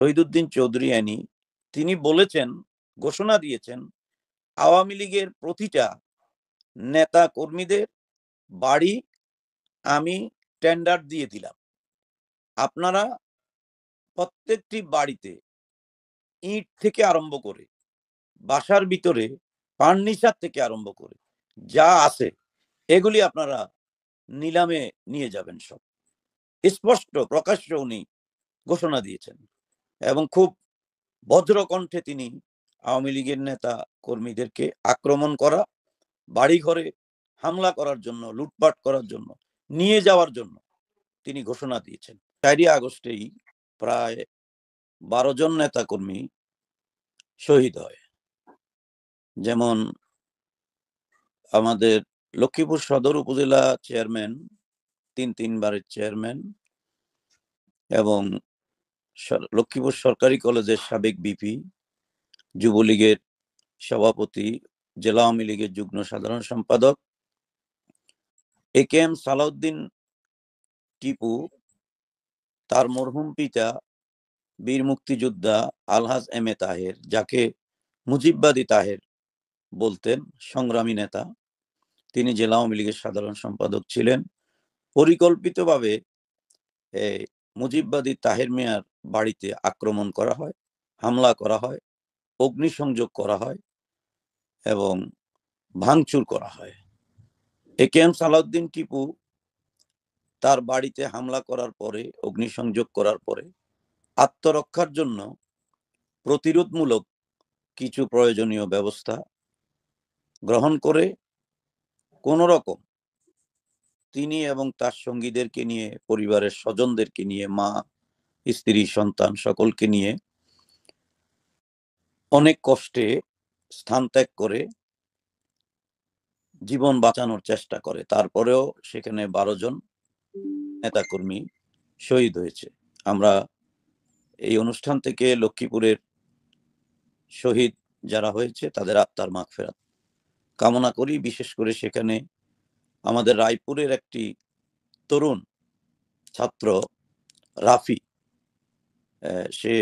শহীদুদ্দিন চৌধুরী আইনি তিনি বলেছেন, ঘোষণা দিয়েছেন, আওয়ামী লীগের প্রতিটা নেতা কর্মীদের বাড়ি আমি টেন্ডার দিয়ে দিলাম। আপনারা প্রত্যেকটি বাড়িতে ইট থেকে আরম্ভ করে বাসার ভিতরে ফার্নিচার থেকে আরম্ভ করে যা আছে এগুলি আপনারা নিলামে নিয়ে যাবেন। সব স্পষ্ট প্রকাশ্য উনি ঘোষণা দিয়েছেন এবং খুব বজ্রকণ্ঠে তিনি আওয়ামী লীগের নেতা কর্মীদেরকে আক্রমণ করা, বাড়িঘরে হামলা করার জন্য, লুটপাট করার জন্য, নিয়ে যাওয়ার জন্য তিনি ঘোষণা দিয়েছেন। 4 আগস্টেই প্রায় 12 জন নেতা কর্মী শহীদ হয়। যেমন আমাদের লক্ষ্মীপুর সদর উপজেলা চেয়ারম্যান, 3বারের চেয়ারম্যান এবং লক্ষ্মীপুর সরকারি কলেজের সাবেক বিপি, যুবলীগের সভাপতি, জেলা আওয়ামী লীগের যুগ্ম সাধারণ সম্পাদক AKM সালাউদ্দিন টিপু, তার মরহুম পিতা বীর মুক্তিযোদ্ধা আলহাজ M A তাহের, যাকে মুজিববাদী তাহের বলতেন, সংগ্রামী নেতা, তিনি জেলা আওয়ামী লীগের সাধারণ সম্পাদক ছিলেন। পরিকল্পিতভাবে মুজিববাদী তাহের মিয়ার বাড়িতে আক্রমণ করা হয়, হামলা করা হয়, অগ্নিসংযোগ করা হয় এবং ভাঙচুর করা হয়। AKM সালাউদ্দিন টিপু তার বাড়িতে হামলা করার পরে, অগ্নিসংযোগ করার পরে আত্মরক্ষার জন্য প্রতিরোধমূলক কিছু প্রয়োজনীয় ব্যবস্থা গ্রহণ করে কোন রকম তিনি এবং তার সঙ্গীদেরকে নিয়ে, পরিবারের স্বজনদেরকে নিয়ে, মা, স্ত্রী, সন্তান সকলকে নিয়ে অনেক কষ্টে স্থান ত্যাগ করে জীবন বাঁচানোর চেষ্টা করে। তারপরেও সেখানে 12 জন নেতাকর্মী শহীদ হয়েছে। আমরা এই অনুষ্ঠান থেকে লক্ষ্মীপুরের শহীদ যারা হয়েছে তাদের আত্মার মাগফিরাত কামনা করি। বিশেষ করে সেখানে আমাদের রায়পুরের একটি তরুণ ছাত্র রাফি, সে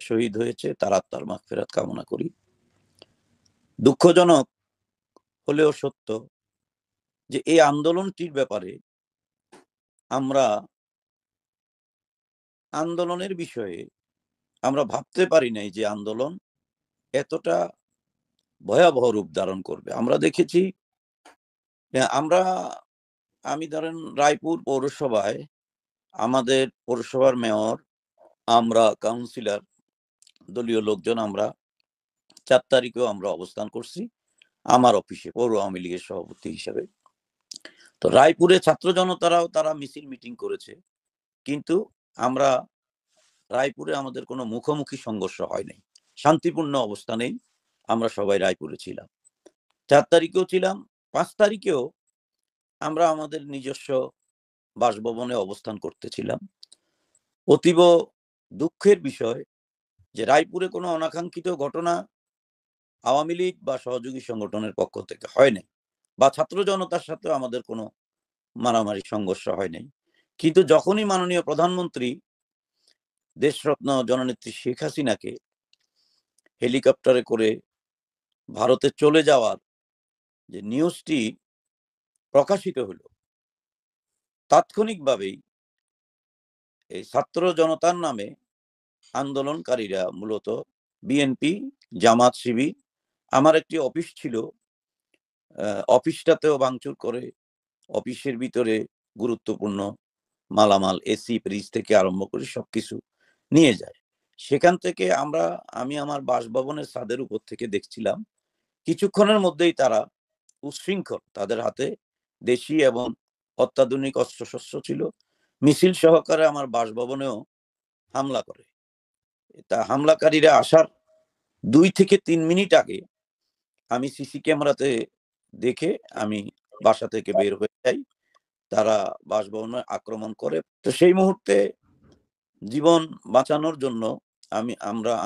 শহীদ হয়েছে, তার আত্মার মাগফিরাত কামনা করি। দুঃখজনক হলেও সত্য যে এই আন্দোলনটির ব্যাপারে আমরা আন্দোলনের বিষয়ে আমরা ভাবতে পারি নাই যে আন্দোলন এতটা ভয়াবহ রূপ ধারণ করবে। আমরা দেখেছি, আমি ধরেন রায়পুর পৌরসভায়, আমাদের পৌরসভার মেয়র, আমরা কাউন্সিলর, দলীয় লোকজন, আমরা 4 তারিখেও আমরা অবস্থান করছি আমার অফিসে পৌর আওয়ামী লীগের সভাপতি হিসেবে। তো রায়পুরে ছাত্র জনতারাও তারা মিছিল মিটিং করেছে, কিন্তু আমরা রায়পুরে আমাদের কোনো মুখোমুখি সংঘর্ষ হয় নাই, শান্তিপূর্ণ অবস্থানেই আমরা সবাই রায়পুরে ছিলাম। 4 তারিখেও ছিলাম, 5 তারিখেও আমরা আমাদের নিজস্ব বাসভবনে অবস্থান করতেছিলাম। অতীব দুঃখের বিষয় যে রায়পুরে কোনো অনাকাঙ্ক্ষিত ঘটনা আওয়ামী লীগ বা সহযোগী সংগঠনের পক্ষ থেকে হয় নাই, বা ছাত্র জনতার সাথে আমাদের কোনো মারামারি সংঘর্ষ হয় নাই। কিন্তু যখনই মাননীয় প্রধানমন্ত্রী দেশরত্ন জননেত্রী শেখ হাসিনাকে হেলিকপ্টারে করে ভারতে চলে যাওয়ার যে নিউজটি প্রকাশিত হলো, তাৎক্ষণিকভাবেই এই ছাত্র জনতার নামে আন্দোলনকারীরা, মূলত বিএনপি, জামাত, শিবির, আমার একটি অফিস ছিল, অফিসটাতেও ভাঙচুর করে, অফিসের ভিতরে গুরুত্বপূর্ণ মালামাল, এসি, ফ্রিজ থেকে আরম্ভ করে সবকিছু নিয়ে যায়। সেখান থেকে আমি আমার বাসভবনের ছাদের উপর থেকে দেখছিলাম, কিছুক্ষণের মধ্যেই তারা উচ্ছৃঙ্খল, তাদের হাতে দেশি এবং অত্যাধুনিক অস্ত্রশস্ত্র ছিল, মিছিল সহকারে আমার বাসভবনেও হামলা করে। তা হামলাকারীরা আসার 2 থেকে 3 মিনিট আগে আমি সিসি ক্যামেরাতে দেখে আমি বাসা থেকে বের হয়ে যাই, তারা বাসভবনে আক্রমণ করে। তো সেই মুহূর্তে জীবন বাঁচানোর জন্য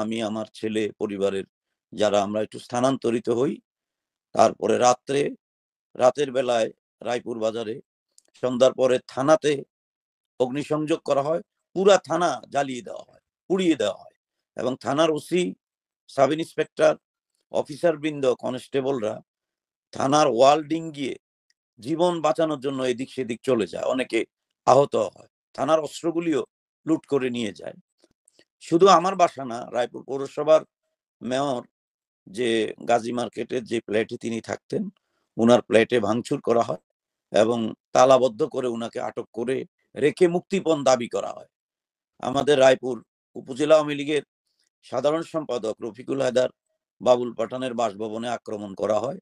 আমি আমার ছেলে, পরিবারের যারা, আমরা একটু স্থানান্তরিত হই। তারপরে রাতের বেলায় রায়পুর বাজারে, সন্ধ্যার পরে থানাতে অগ্নিসংযোগ করা হয়, পুরা থানা জ্বালিয়ে দেওয়া হয়, পুড়িয়ে দেওয়া হয়। এবং থানার ওসি, সাব ইন্সপেক্টর, অফিসার বৃন্দ, কনস্টেবলরা থানার ওয়াল ডিঙ্গিয়ে জীবন বাঁচানোর জন্য এদিক সেদিক চলে যায়, অনেকে আহত হয়, থানার অস্ত্রগুলিও লুট করে নিয়ে যায়। শুধু আমার বাসা না, রায়পুর পৌরসভার মেয়র যে গাজী মার্কেটের যে ফ্ল্যাটে তিনি থাকতেন, উনার ফ্ল্যাটে ভাঙচুর করা হয় এবং তালাবদ্ধ করে উনাকে আটক করে রেখে মুক্তিপণ দাবি করা হয়। আমাদের রায়পুর উপজেলা আওয়ামী লীগের সাধারণ সম্পাদক রফিকুল হায়দার বাবুল পাঠানের বাসভবনে আক্রমণ করা হয়।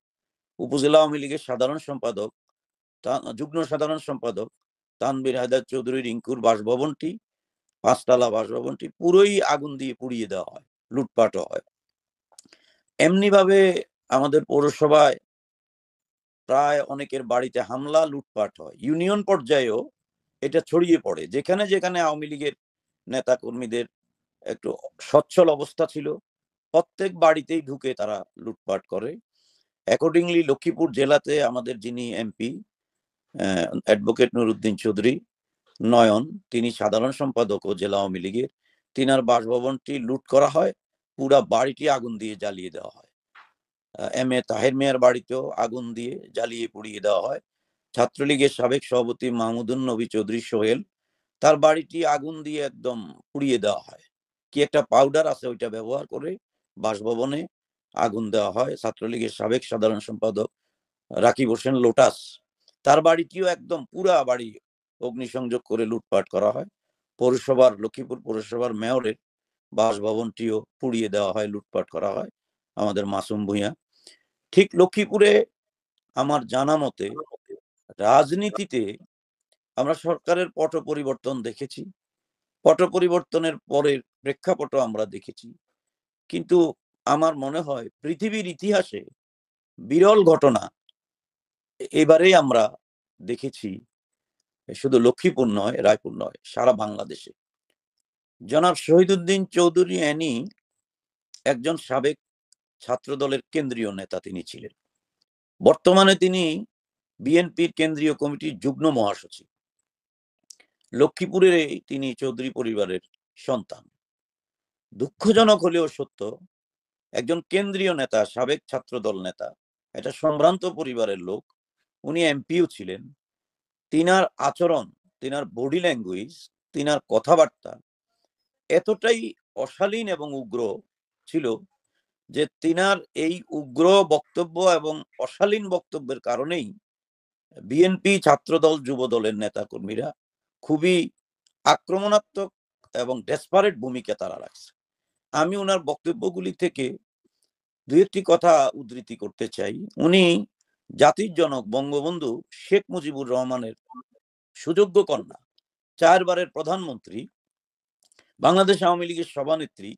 উপজেলা আওয়ামী লীগের সাধারণ সম্পাদক, যুগ্ম সাধারণ সম্পাদক তানভীর হায়দার চৌধুরী রিঙ্কুর বাসভবনটি, ৫ তলা বাসভবনটি পুরোই আগুন দিয়ে পুড়িয়ে দেওয়া হয়, লুটপাটও হয়। এমনি ভাবে আমাদের পৌরসভায় প্রায় অনেকের বাড়িতে হামলা, লুটপাট হয়। ইউনিয়ন পর্যায়েও এটা ছড়িয়ে পড়ে। যেখানে যেখানে আওয়ামী লীগের নেতা কর্মীদের একটু সচ্ছল অবস্থা ছিল, প্রত্যেক বাড়িতেই ঢুকে তারা লুটপাট করে। অ্যাকর্ডিংলি লক্ষ্মীপুর জেলাতে আমাদের যিনি এমপি অ্যাডভোকেট নুরুদ্দিন চৌধুরী নয়ন, তিনি সাধারণ সম্পাদক ও জেলা আওয়ামী লীগের, তিনার বাসভবনটি লুট করা হয়, পুরা বাড়িটি আগুন দিয়ে জ্বালিয়ে দেওয়া হয়। এম এ তাহের মিয়ার বাড়িতেও আগুন দিয়ে জ্বালিয়ে পুড়িয়ে দেওয়া হয়। ছাত্রলীগের সাবেক সভাপতি মাহমুদুন নবী চৌধুরী সোহেল, তার বাড়িটি আগুন দিয়ে একদম পুড়িয়ে দেওয়া হয়। কি একটা পাউডার আছে, ওইটা ব্যবহার করে বাসভবনে আগুন দেওয়া হয়। ছাত্রলীগের সাবেক সাধারণ সম্পাদক রাকিব হোসেন লোটাস, তার বাড়িটিও একদম পুরা বাড়ি অগ্নিসংযোগ করে লুটপাট করা হয়। পৌরসভার, লক্ষ্মীপুর পৌরসভার মেয়রের বাসভবনটিও পুড়িয়ে দেওয়া হয়, লুটপাট করা হয়। আমাদের মাসুম ভূঁইয়া। ঠিক লক্ষ্মীপুরে আমার জানা মতে রাজনীতিতে আমরা সরকারের পট পরিবর্তন দেখেছি, পট পরিবর্তনের পরের প্রেক্ষাপটও আমরা দেখেছি, কিন্তু আমার মনে হয় পৃথিবীর ইতিহাসে বিরল ঘটনা এবারেই আমরা দেখেছি, শুধু লক্ষ্মীপুর নয়, রায়পুর নয়, সারা বাংলাদেশে। জনাব শহীদুদ্দিন চৌধুরী অ্যানি একজন সাবেক ছাত্রদলের কেন্দ্রীয় নেতা তিনি ছিলেন। বর্তমানে তিনি বিএনপির কেন্দ্রীয় কমিটির যুগ্ম মহাসচিব। লক্ষ্মীপুরের তিনি চৌধুরী পরিবারের সন্তান। দুঃখজনক হলেও সত্য, একজন কেন্দ্রীয় নেতা, সাবেক ছাত্রদল নেতা, এটা সম্ভ্রান্ত পরিবারের লোক, উনি এমপিও ছিলেন। তিনার আচরণ, তিনার বডি ল্যাঙ্গুয়েজ, তিনার কথাবার্তা এতটাই অশালীন এবং উগ্র ছিল যে তিনার এই উগ্র বক্তব্য এবং অশালীন বক্তব্যের কারণেই বিএনপি, ছাত্রদল, যুব দলের নেতা কর্মীরা খুবই আক্রমণাত্মক এবং ডেসপারেট ভূমিকা তারা রাখছে। আমি ওনার বক্তব্যগুলি থেকে দুই একটি কথা উদ্ধৃতি করতে চাই। উনি জাতির জনক বঙ্গবন্ধু শেখ মুজিবুর রহমানের সুযোগ্য কন্যা, 4 বারের প্রধানমন্ত্রী, বাংলাদেশ আওয়ামী লীগের সভানেত্রী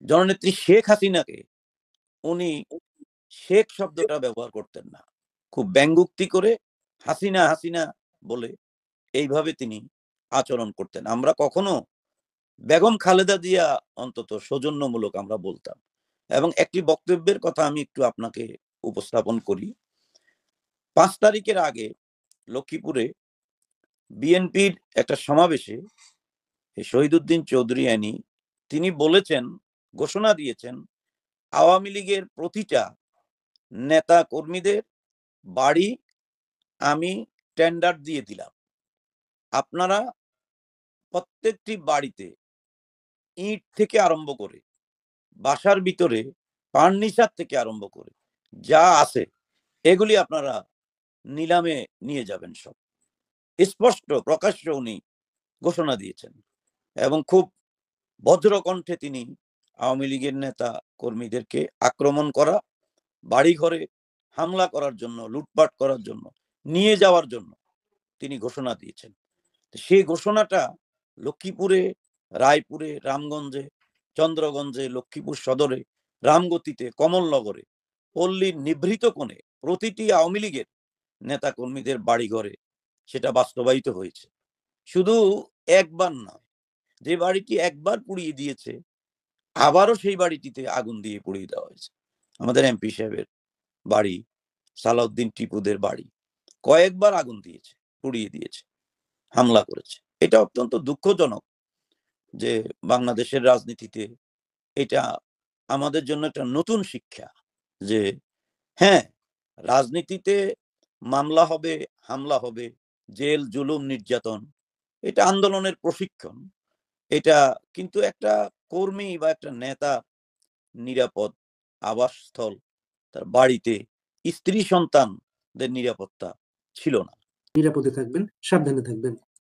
জননেত্রী শেখ হাসিনাকে উনি শেখ শব্দটা ব্যবহার করতেন না, খুব ব্যঙ্গুক্তি করে হাসিনা হাসিনা বলে এইভাবে তিনি আচরণ করতেন। আমরা কখনো বেগম খালেদা জিয়া অন্তত সৌজন্যমূলক আমরা বলতাম। এবং একটি বক্তব্যের কথা আমি একটু আপনাকে উপস্থাপন করি। 5 তারিখের আগে লক্ষ্মীপুরে বিএনপির একটা সমাবেশে শহীদুদ্দিন চৌধুরী অ্যানি তিনি বলেছেন, ঘোষণা দিয়েছেন, আওয়ামী লীগের প্রতিটা নেতা কর্মীদের বাড়ি আমি টেন্ডার দিয়ে দিলাম, আপনারা প্রত্যেকটি বাড়িতে ইট থেকে আরম্ভ করে বাসার ভিতরে ফার্নিচার থেকে আরম্ভ করে যা আছে এগুলি আপনারা নিলামে নিয়ে যাবেন সব। স্পষ্ট প্রকাশ্য উনি ঘোষণা দিয়েছেন এবং খুব ভদ্র কণ্ঠে তিনি আওয়ামী লীগের নেতা কর্মীদেরকে আক্রমণ করা, বাড়িঘরে হামলা করার জন্য, লুটপাট করার জন্য, নিয়ে যাওয়ার জন্য তিনি ঘোষণা দিয়েছেন। সেই ঘোষণাটা লক্ষ্মীপুরে, রায়পুরে, রামগঞ্জে, চন্দ্রগঞ্জে, লক্ষ্মীপুর সদরে, রামগতিতে, কমলনগরে, পল্লীর নিভৃত কোণে প্রতিটি আওয়ামী লীগের নেতা কর্মীদের বাড়িঘরে সেটা বাস্তবায়িত হয়েছে। শুধু একবার নয়, যে বাড়িটি একবার পুড়িয়ে দিয়েছে আবারও সেই বাড়িটিতে আগুন দিয়ে পুড়িয়ে দেওয়া হয়েছে। আমাদের এমপি সাহেবের বাড়ি, সালাউদ্দিন টিপুদের বাড়ি কয়েকবার আগুন দিয়েছে, পুড়িয়ে দিয়েছে, হামলা করেছে। এটা অত্যন্ত দুঃখজনক। যে বাংলাদেশের রাজনীতিতে এটা আমাদের জন্য একটা নতুন শিক্ষা যে হ্যাঁ, রাজনীতিতে মামলা হবে, হামলা হবে, জেল, জুলুম, নির্যাতন, এটা আন্দোলনের প্রশিক্ষণ। এটা কিন্তু একটা কর্মী বা একটা নেতা নিরাপদ আবাসস্থল, তার বাড়িতে স্ত্রী সন্তানদের নিরাপত্তা ছিল না। নিরাপদে থাকবেন, সাবধানে থাকবেন।